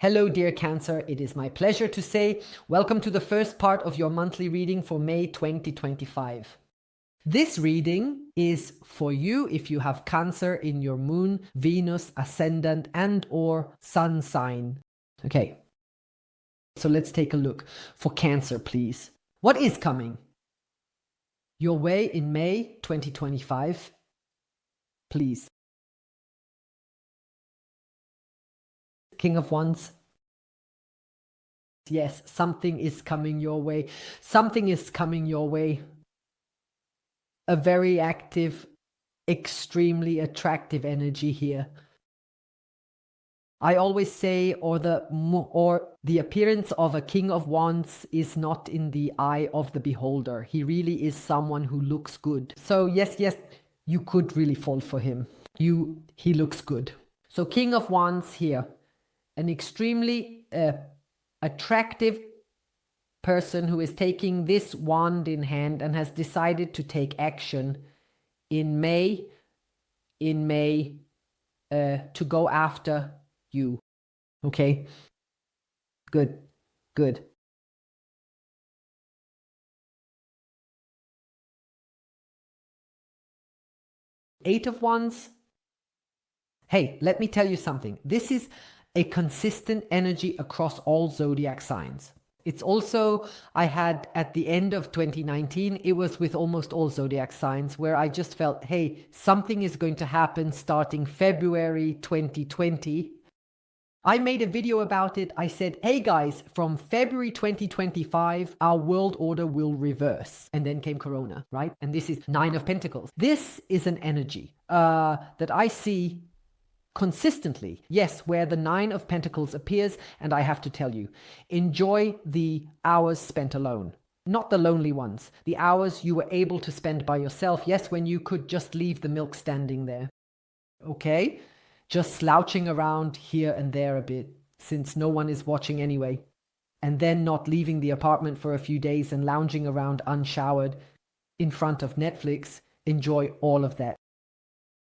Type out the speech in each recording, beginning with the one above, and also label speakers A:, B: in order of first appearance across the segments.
A: Hello, dear Cancer. It is my pleasure to say welcome to the first part of your monthly reading for May 2025. This reading is for you if you have Cancer in your moon, Venus, ascendant, and or sun sign. Okay, so let's take a look. For Cancer, please. What is coming your way in May 2025? Please. King of Wands. Yes, something is coming your way. Something is coming your way. A very active, extremely attractive energy here. I always say, or the appearance of a King of Wands is not in the eye of the beholder. He really is someone who looks good. So yes, you could really fall for him. He looks good. So King of Wands here. An extremely attractive person who is taking this wand in hand and has decided to take action in May to go after you. Okay? Good. Eight of Wands. Hey, let me tell you something. This is a consistent energy across all zodiac signs. It's also, I had at the end of 2019, it was with almost all zodiac signs where I just felt, hey, something is going to happen starting February 2020. I made a video about it. I said, hey guys, from February 2025, our world order will reverse. And then came Corona, right? And this is Nine of Pentacles. This is an energy that I see consistently, yes, where the Nine of Pentacles appears, and I have to tell you, enjoy the hours spent alone. Not the lonely ones. The hours you were able to spend by yourself, yes, when you could just leave the milk standing there. Okay? Just slouching around here and there a bit, since no one is watching anyway. And then not leaving the apartment for a few days and lounging around unshowered in front of Netflix. Enjoy all of that.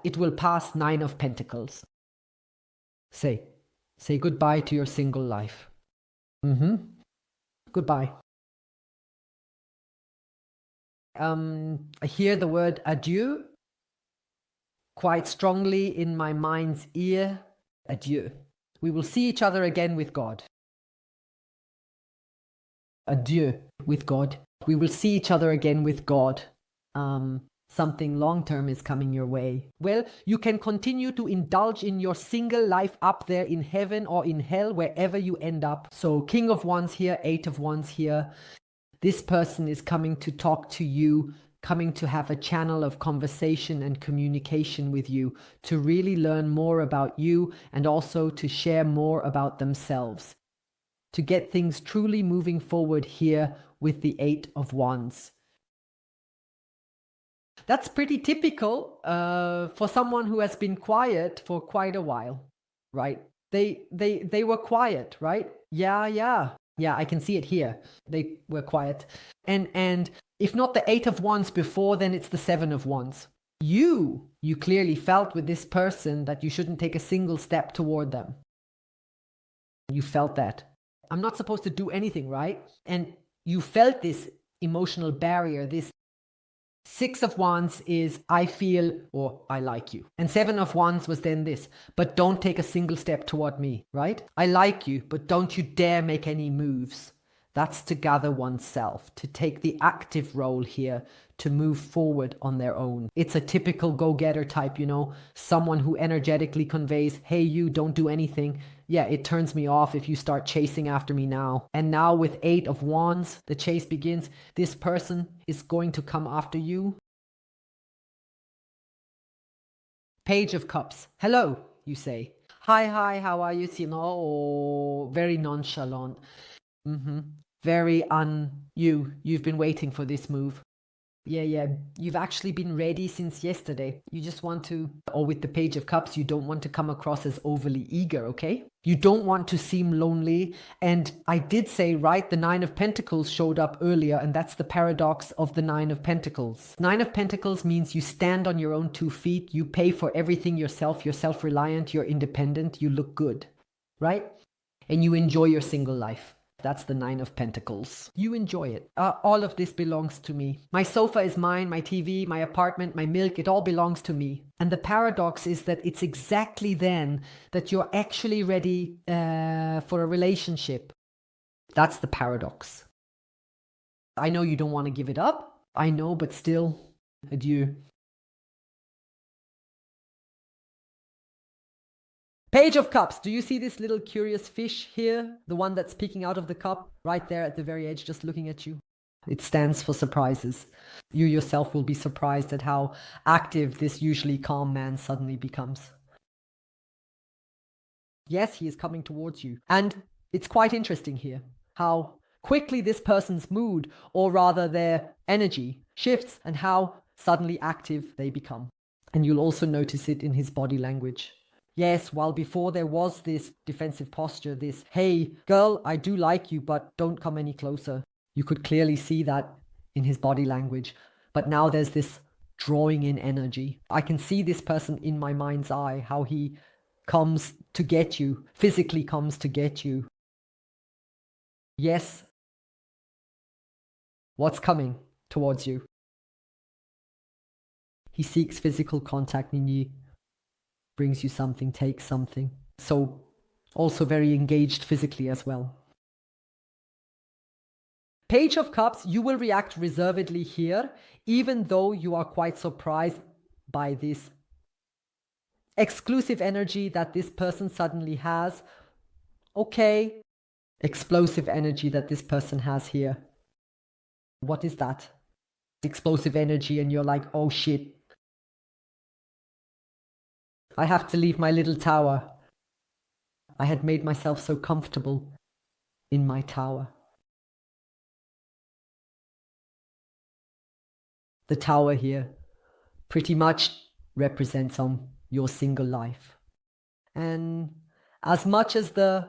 A: It will pass. Nine of Pentacles. Say goodbye to your single life. Goodbye. I hear the word adieu quite strongly in my mind's ear. Adieu. We will see each other again with God. Adieu with God. We will see each other again with God. Something long-term is coming your way. Well, you can continue to indulge in your single life up there in heaven or in hell, wherever you end up. So King of Wands here, Eight of Wands here. This person is coming to talk to you, coming to have a channel of conversation and communication with you, to really learn more about you and also to share more about themselves. To get things truly moving forward here with the Eight of Wands. That's pretty typical for someone who has been quiet for quite a while, right? They were quiet, right? Yeah, I can see it here. They were quiet. And if not the Eight of Wands before, then it's the Seven of Wands. You clearly felt with this person that you shouldn't take a single step toward them. You felt that. I'm not supposed to do anything, right? And you felt this emotional barrier, this Six of Wands is I feel or I like you. And Seven of Wands was then this, but don't take a single step toward me, right? I like you, but don't you dare make any moves. That's to gather oneself, to take the active role here, to move forward on their own. It's a typical go-getter type, someone who energetically conveys, hey, you don't do anything. Yeah, it turns me off if you start chasing after me now. And now with Eight of Wands, the chase begins. This person is going to come after you. Page of Cups. Hello, you say. Hi, how are you? Very nonchalant. Very you've been waiting for this move. Yeah, you've actually been ready since yesterday. You just want to, or with the Page of Cups, you don't want to come across as overly eager, okay? You don't want to seem lonely. And I did say, right, the Nine of Pentacles showed up earlier, and that's the paradox of the Nine of Pentacles. Nine of Pentacles means you stand on your own 2 feet, you pay for everything yourself, you're self-reliant, you're independent, you look good, right? and you enjoy your single life. That's the 9 of Pentacles. You enjoy it. All of this belongs to me. My sofa is mine, my TV, my apartment, my milk, it all belongs to me. And the paradox is that it's exactly then that you're actually ready for a relationship. That's the paradox. I know you don't want to give it up. I know, but still, adieu. Page of Cups. Do you see this little curious fish here? The one that's peeking out of the cup, right there at the very edge, just looking at you. It stands for surprises. You yourself will be surprised at how active this usually calm man suddenly becomes. Yes, he is coming towards you. And it's quite interesting here how quickly this person's mood, or rather their energy, shifts and how suddenly active they become. And you'll also notice it in his body language. Yes, while before there was this defensive posture, this, hey, girl, I do like you, but don't come any closer. You could clearly see that in his body language. But now there's this drawing in energy. I can see this person in my mind's eye, how he comes to get you, physically comes to get you. Yes. What's coming towards you? He seeks physical contact, meaning brings you something, takes something. So also very engaged physically as well. Page of Cups, you will react reservedly here, even though you are quite surprised by this exclusive energy that this person suddenly has. Okay, explosive energy that this person has here. What is that? Explosive energy, and you're like, oh shit. I have to leave my little tower. I had made myself so comfortable in my tower. The tower here pretty much represents your single life. And as much as the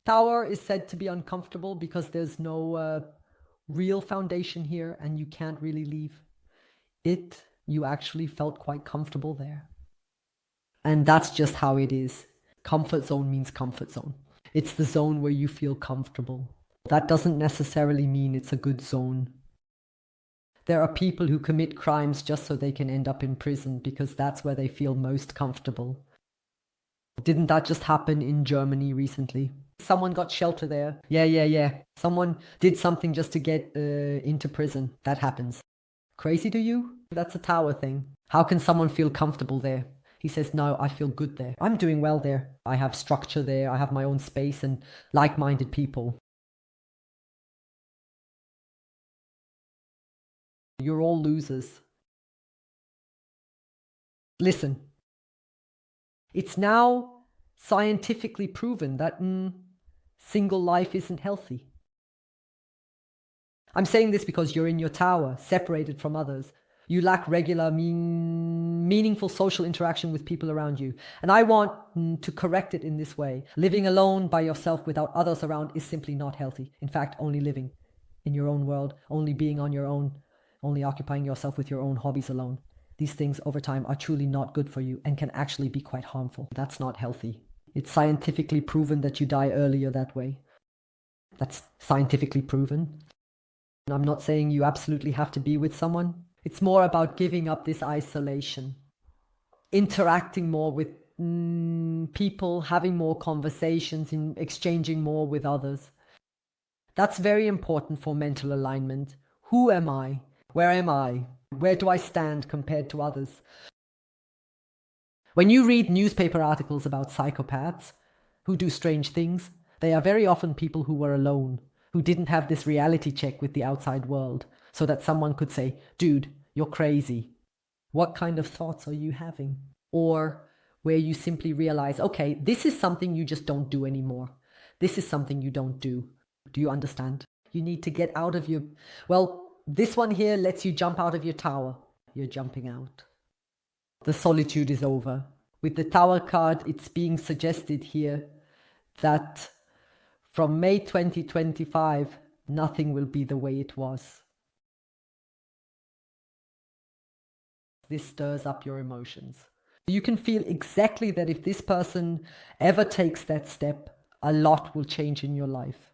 A: tower is said to be uncomfortable because there's no real foundation here and you can't really leave, you actually felt quite comfortable there. And that's just how it is. Comfort zone means comfort zone. It's the zone where you feel comfortable. That doesn't necessarily mean it's a good zone. There are people who commit crimes just so they can end up in prison because that's where they feel most comfortable. Didn't that just happen in Germany recently? Someone got shelter there. Yeah. Someone did something just to get into prison. That happens. Crazy to you? That's a tower thing. How can someone feel comfortable there? He says, no, I feel good there. I'm doing well there. I have structure there. I have my own space and like-minded people. You're all losers. Listen, it's now scientifically proven that single life isn't healthy. I'm saying this because you're in your tower, separated from others. You lack regular, meaningful social interaction with people around you. And I want to correct it in this way. Living alone by yourself without others around is simply not healthy. In fact, only living in your own world, only being on your own, only occupying yourself with your own hobbies alone. These things over time are truly not good for you and can actually be quite harmful. That's not healthy. It's scientifically proven that you die earlier that way. That's scientifically proven. And I'm not saying you absolutely have to be with someone. It's more about giving up this isolation, interacting more with people, having more conversations, and exchanging more with others. That's very important for mental alignment. Who am I? Where am I? Where do I stand compared to others? When you read newspaper articles about psychopaths who do strange things, they are very often people who were alone, who didn't have this reality check with the outside world, so that someone could say, dude, you're crazy. What kind of thoughts are you having? Or where you simply realize, okay, this is something you just don't do anymore. This is something you don't do. Do you understand? You need to get out of your... Well, this one here lets you jump out of your tower. You're jumping out. The solitude is over. With the Tower card, it's being suggested here that from May 2025, nothing will be the way it was. This stirs up your emotions. You can feel exactly that if this person ever takes that step a lot will change in your life.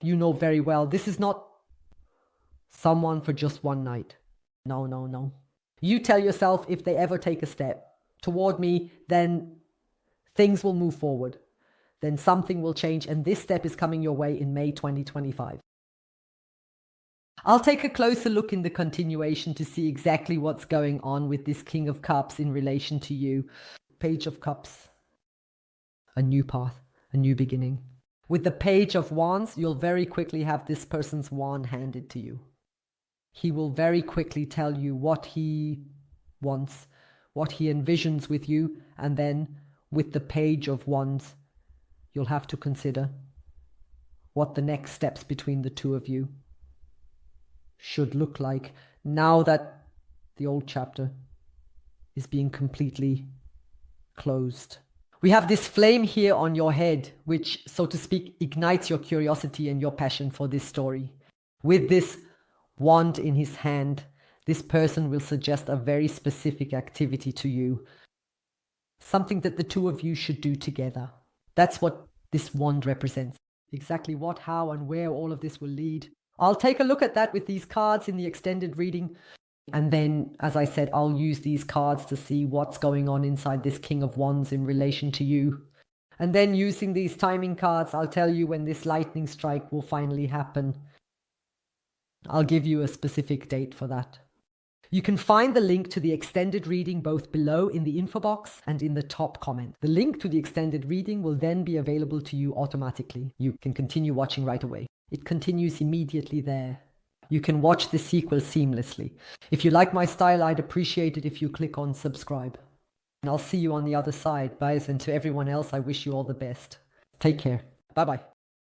A: You know very well, this is not someone for just one night. No, no, no. You tell yourself, if they ever take a step toward me, then things will move forward. Then something will change, and this step is coming your way in May 2025. I'll take a closer look in the continuation to see exactly what's going on with this King of Cups in relation to you. Page of Cups. A new path, a new beginning. With the Page of Wands, you'll very quickly have this person's wand handed to you. He will very quickly tell you what he wants, what he envisions with you, and then with the Page of Wands, you'll have to consider what the next steps between the two of you should look like now that the old chapter is being completely closed. We have this flame here on your head, which, so to speak, ignites your curiosity and your passion for this story. With this wand in his hand, this person will suggest a very specific activity to you. Something that the two of you should do together. That's what this wand represents. Exactly what, how, and where all of this will lead. I'll take a look at that with these cards in the extended reading. And then, as I said, I'll use these cards to see what's going on inside this King of Wands in relation to you. And then using these timing cards, I'll tell you when this lightning strike will finally happen. I'll give you a specific date for that. You can find the link to the extended reading both below in the info box and in the top comment. The link to the extended reading will then be available to you automatically. You can continue watching right away. It continues immediately there. You can watch the sequel seamlessly. If you like my style, I'd appreciate it if you click on subscribe. And I'll see you on the other side, guys, and to everyone else, I wish you all the best. Take care. Bye-bye.